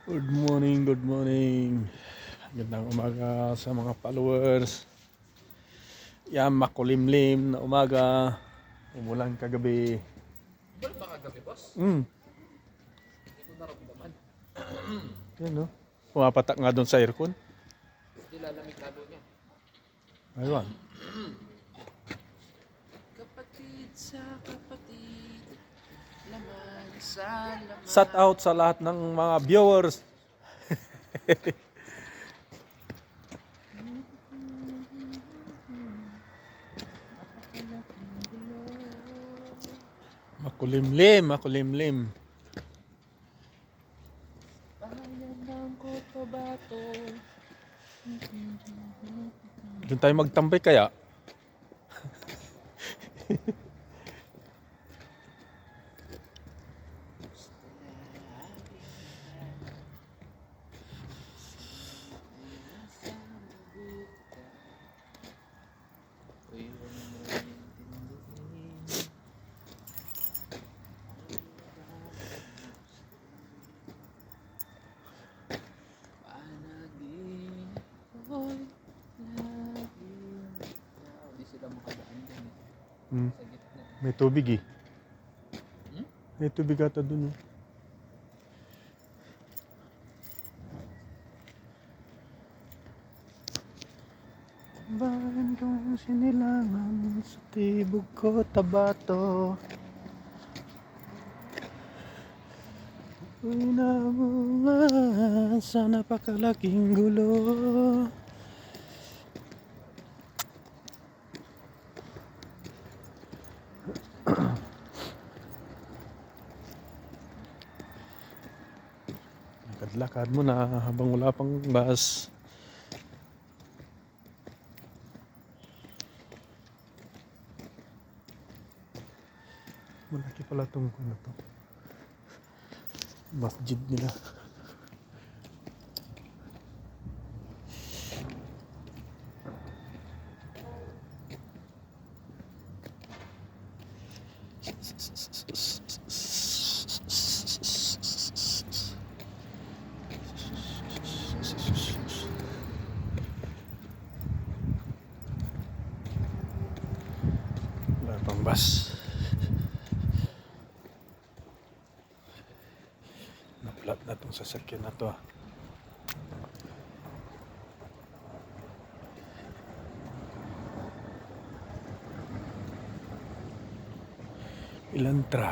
Good morning, good morning. Magandang umaga sa mga followers. Yan, makulimlim na umaga. Umulan kagabi. Wala ba kagabi, boss? Hmm, Hindi ko naramdaman. yan no. Pumapatak nga doon sa aircon. Hindi lalamig lalo niya. Ayun. Kapatid sa kapatid, laman sa laman. Shout out sa lahat ng mga viewers. Makulimlim, makulimlim. Bayan ng Cotabato. Doon tayo magtambay kaya. Hindi sila makadaan dyan eh. Hmm, Sa gitna. may tubig eh. Hmm? May tubig ata doon. Oh. Bayan kong sinilangan sa tibog ko, Tabato. Uy na bunga sa napakalaking gulo. Lakad-lakad mo na habang wala pang bus. Malaki pala itong ano to. Masjid nila. Wala pang bus. Na-flat na itong sasakyan na to. Ilantra.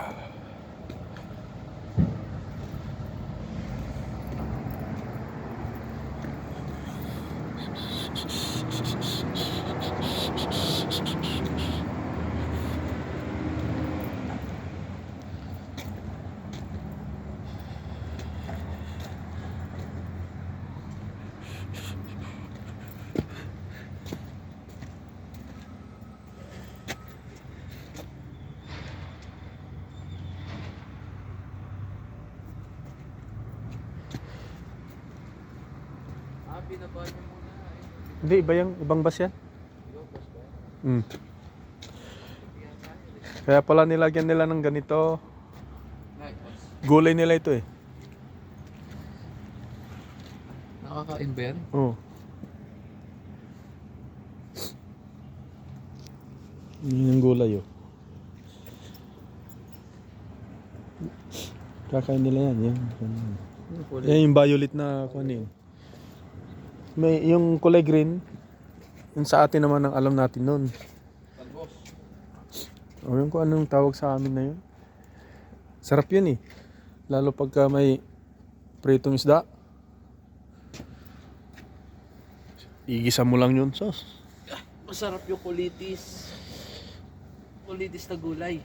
Binaba niyo muna eh. Hindi, iba yung ibang bus yan. Yung boss ba? Hmm. Kaya pala nilagyan nila ng ganito. Ay, boss. Gulay nila ito eh. Nakakain ba yan? Oo. Yun yung gulay oh. Kakain nila yan. Yan, yan yung violet na kunin. May yung kulay green. Yung sa atin naman ang alam natin nun. Talbos. O yung kung anong tawag sa amin na yun. Sarap yun eh. Lalo pagka may pritong isda. Igisa mo lang yun, sos. Masarap yung kulitis. Kulitis na gulay.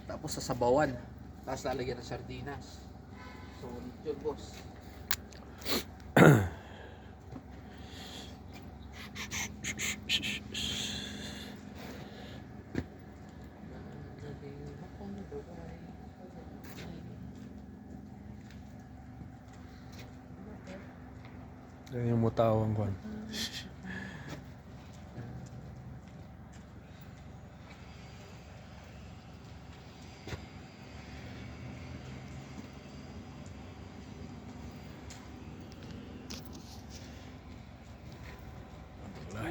Tapos sasabawan. Tapos lalagyan ng sardinas. Solid yun, boss. Yan yung mutawang kwan.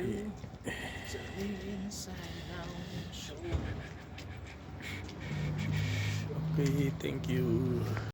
Sa inside out show. Okay, thank you.